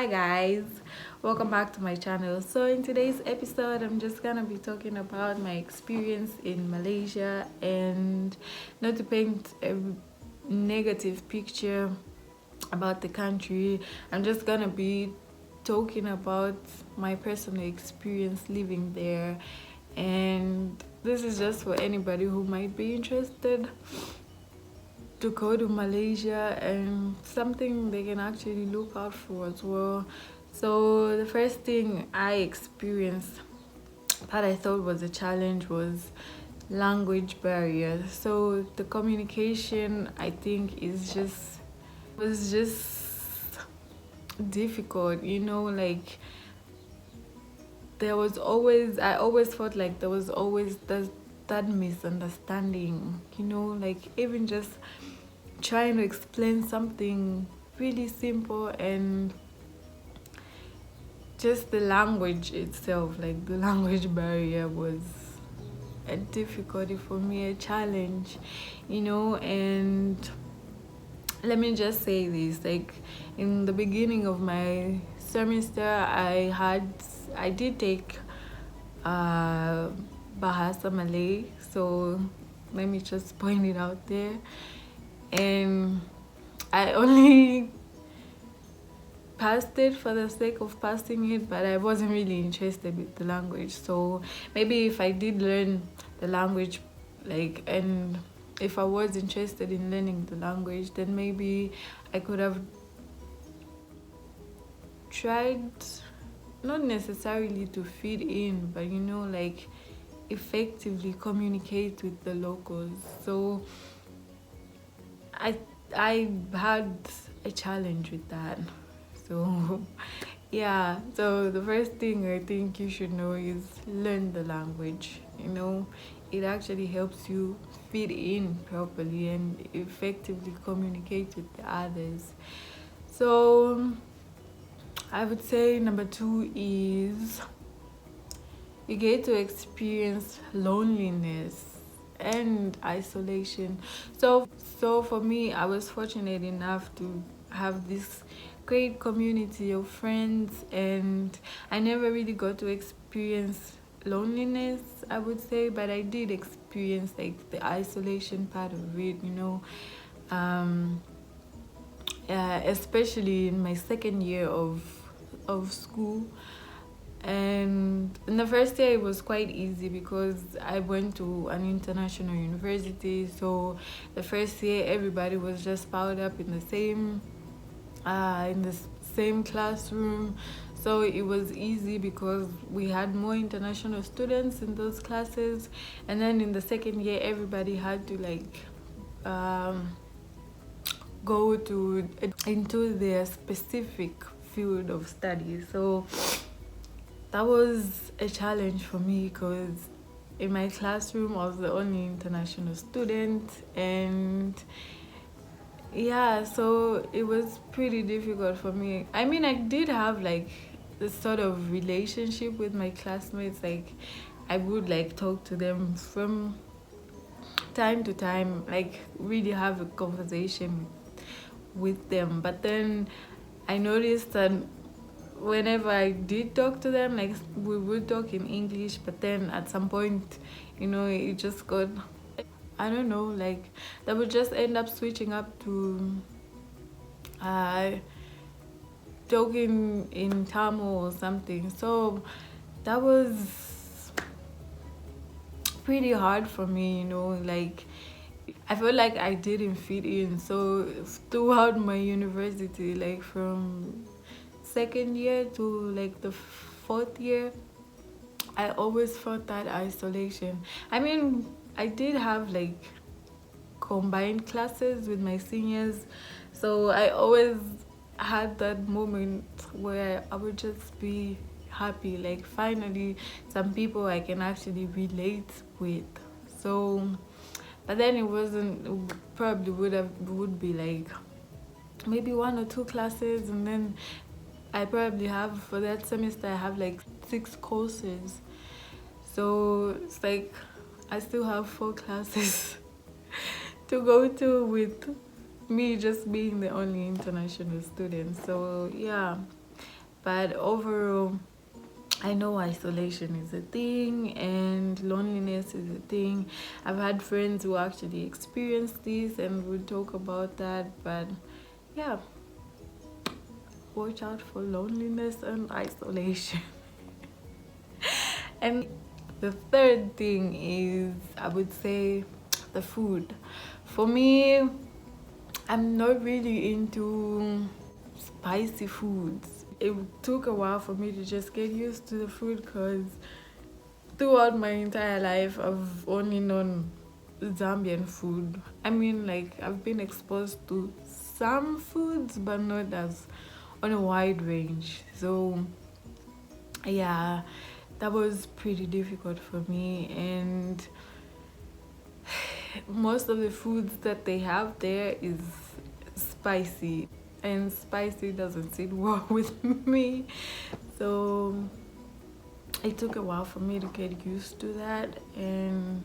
Hi guys, welcome back to my channel. So in today's episode I'm just gonna be talking about my experience in Malaysia, and not to paint a negative picture about the country. I'm just gonna be talking about my personal experience living there, and this is just for anybody who might be interested to go to Malaysia, and something they can actually look out for as well. So the first thing I experienced that I thought was a challenge was language barrier. So the communication, I think, was just difficult, like I always felt like there was always that misunderstanding, like even just trying to explain something really simple, and just the language itself, like the language barrier was a difficulty for me, a challenge, and let me just say this, like in the beginning of my semester I did take uh Bahasa Malay, so let me just point it out there, and I only passed it for the sake of passing it, but I wasn't really interested with the language. So maybe if I did learn the language, like, and if I was interested in learning the language, then maybe I could have tried, not necessarily to fit in, but like effectively communicate with the locals. So I I had a challenge with that. So yeah, so the first thing I think you should know is learn the language. It actually helps you fit in properly and effectively communicate with the others. So I would say number two is you get to experience loneliness and isolation. So for me, I was fortunate enough to have this great community of friends, and I never really got to experience loneliness, I would say, but I did experience like the isolation part of it, um especially in my second year of school. And in the first year it was quite easy because I went to an international university. So the first year everybody was just piled up in the same classroom. So it was easy because we had more international students in those classes. And then in the second year everybody had to like go to into their specific field of study. So that was a challenge for me because in my classroom I was the only international student, and yeah, so it was pretty difficult for me. I mean, I did have like this sort of relationship with my classmates, like I would like talk to them from time to time, like really have a conversation with them. But then I noticed that whenever I did talk to them, like we would talk in English, but then at some point, it just got, I don't know, like they would just end up switching up to uh, talking in Tamil or something. So that was pretty hard for me, like I felt like I didn't fit in. So throughout my university, like from second year to like the fourth year, I always felt that isolation. I mean, I did have like combined classes with my seniors, so I always had that moment where I would just be happy, like finally some people I can actually relate with. So but then it wasn't, it probably would be like maybe one or two classes, and then I probably have, for that semester I have like 6 courses. So it's like I still have 4 classes to go to, with me just being the only international student. So yeah, But overall, I know isolation is a thing and loneliness is a thing. I've had friends who actually experienced this and would talk about that. But yeah, watch out for loneliness and isolation. And the third thing is, I would say, the food. For me, I'm not really into spicy foods. It took a while for me to just get used to the food because throughout my entire life, I've only known Zambian food. I mean, like, I've been exposed to some foods, but not as on a wide range. So, yeah, that was pretty difficult for me. And most of the foods that they have there is spicy, and spicy doesn't sit well with me. So it took a while for me to get used to that, and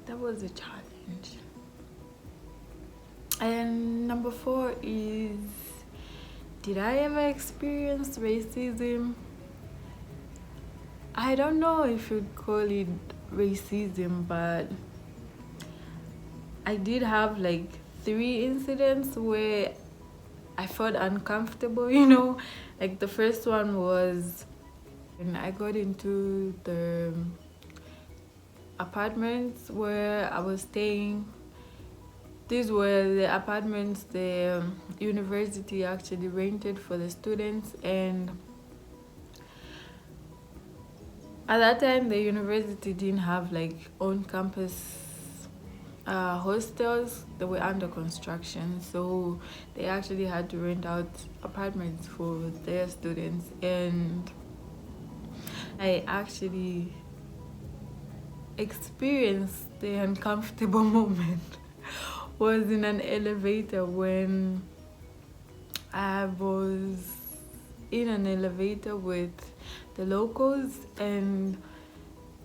that was a challenge. And number 4 is, did I ever experience racism? I don't know if you'd call it racism, but I did have like 3 incidents where I felt uncomfortable, Like the first one was when I got into the apartments where I was staying. These were the apartments the university actually rented for the students, and at that time the university didn't have like on campus hostels. They were under construction, so they actually had to rent out apartments for their students. And I actually experienced the uncomfortable moment was in an elevator when I was in an elevator with the locals, and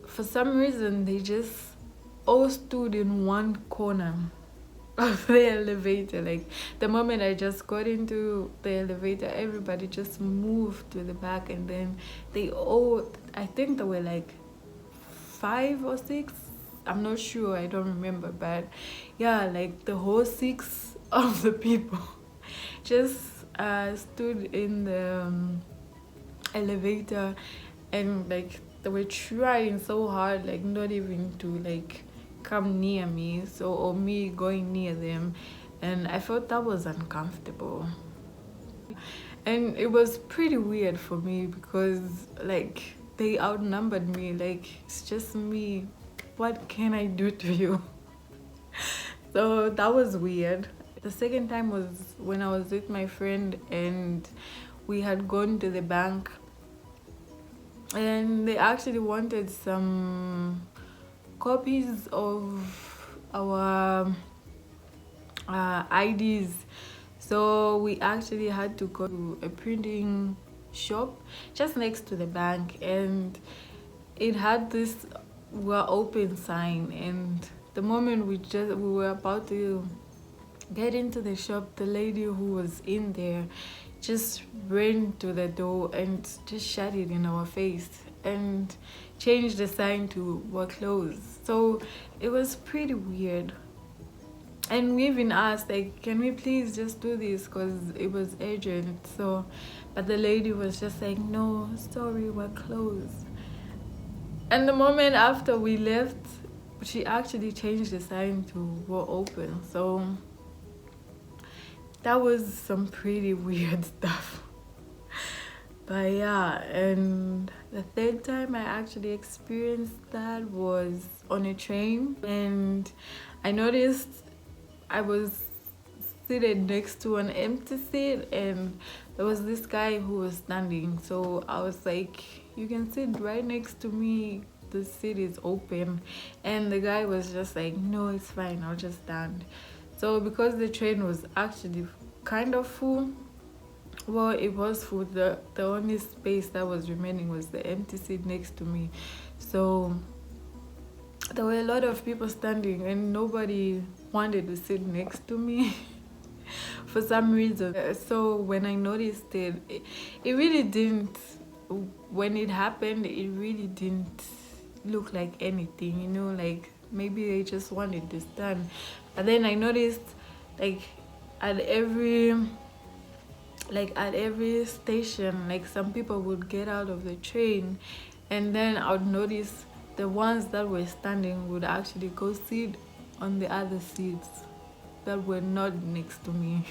for some reason they just all stood in one corner of the elevator. Like the moment I just got into the elevator, everybody just moved to the back, and then they all, I think there were like 5 or 6, I'm not sure, I don't remember, but yeah, like the whole 6 of the people just stood in the elevator, and like they were trying so hard, like not even to like come near me, so, or me going near them, and I felt that was uncomfortable. And it was pretty weird for me because like they outnumbered me, like it's just me, what can I do to you? So that was weird. The second time was when I was with my friend, and we had gone to the bank, and they actually wanted some copies of our IDs. So we actually had to go to a printing shop just next to the bank, and it had this "we're open" sign. And the moment we were about to get into the shop, the lady who was in there just ran to the door and just shut it in our face and changed the sign to "we're closed." So it was pretty weird. And we even asked, like, can we please just do this because it was urgent? So, but the lady was just like, no, sorry, we're closed. And the moment after we left, she actually changed the sign to "we're open." So that was some pretty weird stuff. But yeah, and the third time I actually experienced that was on a train, and I noticed I was seated next to an empty seat, and there was this guy who was standing. So I was like, you can sit right next to me, the seat is open. And the guy was just like, no, it's fine, I'll just stand. So because the train was actually kind of full, well, it was full, the only space that was remaining was the empty seat next to me. So there were a lot of people standing, and nobody wanted to sit next to me. for some reason. So when I noticed it, it really didn't, when it happened, it really didn't look like anything, you know, like maybe they just wanted this done. But then I noticed, like at every at every station, like some people would get out of the train, and then I would notice the ones that were standing would actually go sit on the other seats that were not next to me.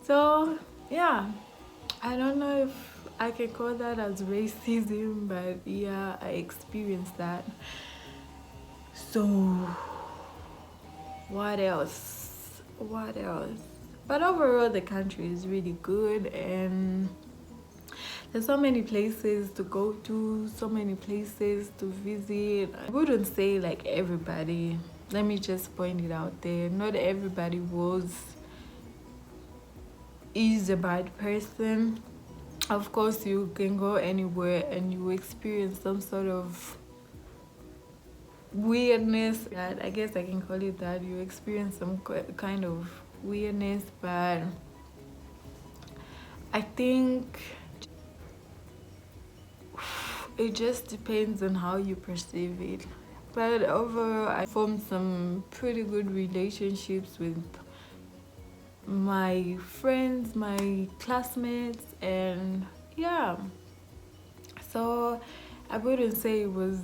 So yeah, I don't know if I can call that as racism, but yeah, I experienced that. So what else? What else? But overall, the country is really good, and there's so many places to go to, so many places to visit. I wouldn't say like everybody. Let me just point it out there. Not everybody is a bad person. Of course, you can go anywhere and you experience some sort of weirdness. That I guess I can call it that. You experience some kind of weirdness, but I think it just depends on how you perceive it. But overall, I formed some pretty good relationships with my friends, my classmates, and yeah. So I wouldn't say it was,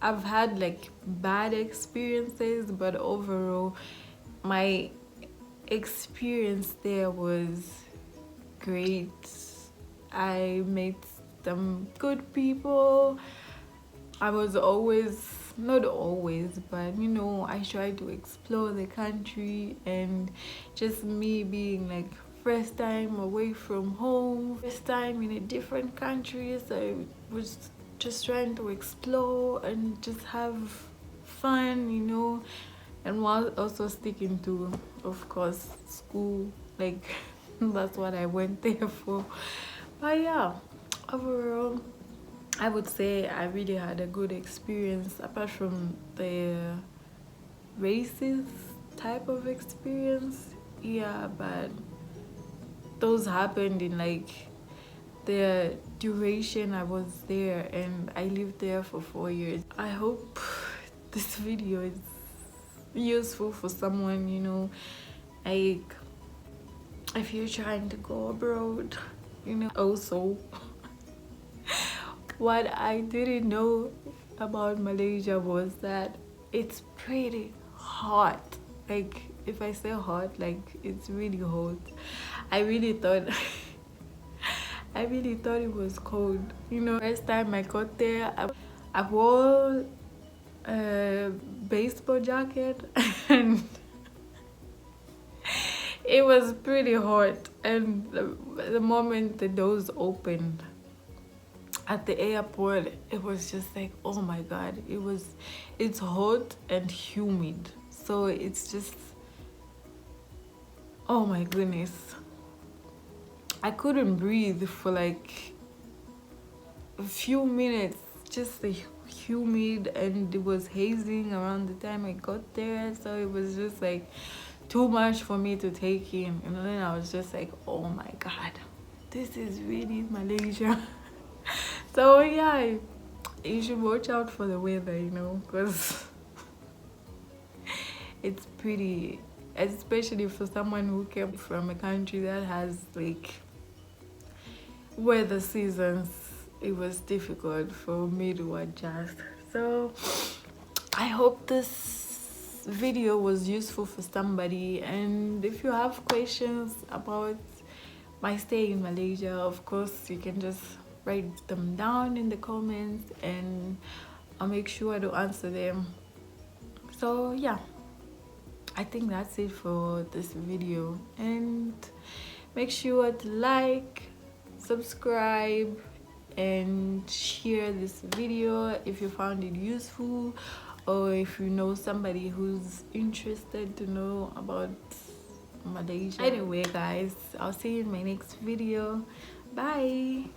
I've had like bad experiences, but overall my experience there was great. I met some good people. I was always, not always, but you know, I tried to explore the country, and just me being like first time away from home, first time in a different country, so I was just trying to explore and just have fun, you know, and while also sticking to, of course, school, like that's what I went there for. But yeah, overall I would say I really had a good experience, apart from the racist type of experience. Yeah, but those happened in like the duration I was there, and I lived there for 4 years. I hope this video is useful for someone, you know, like if you're trying to go abroad, you know. Also, what I didn't know about Malaysia was that it's pretty hot. Like if I say hot, like it's really hot. I really thought I really thought it was cold. You know, first time I got there, I wore a baseball jacket and it was pretty hot. And the moment the doors opened at the airport, it was just like, oh my god, it's hot and humid, so it's just, oh my goodness, I couldn't breathe for like a few minutes, just the humid, and it was hazing around the time I got there, so it was just like too much for me to take in. And then I was just like, oh my god, this is really Malaysia. So yeah, you should watch out for the weather, you know, because it's pretty, especially for someone who came from a country that has like weather seasons. It was difficult for me to adjust. So I hope this video was useful for somebody, and if you have questions about my stay in Malaysia, of course you can just write them down in the comments and I'll make sure to answer them. So yeah, I think that's it for this video, and make sure to like, subscribe, and share this video if you found it useful, or if you know somebody who's interested to know about Malaysia. Anyway guys, I'll see you in my next video. Bye.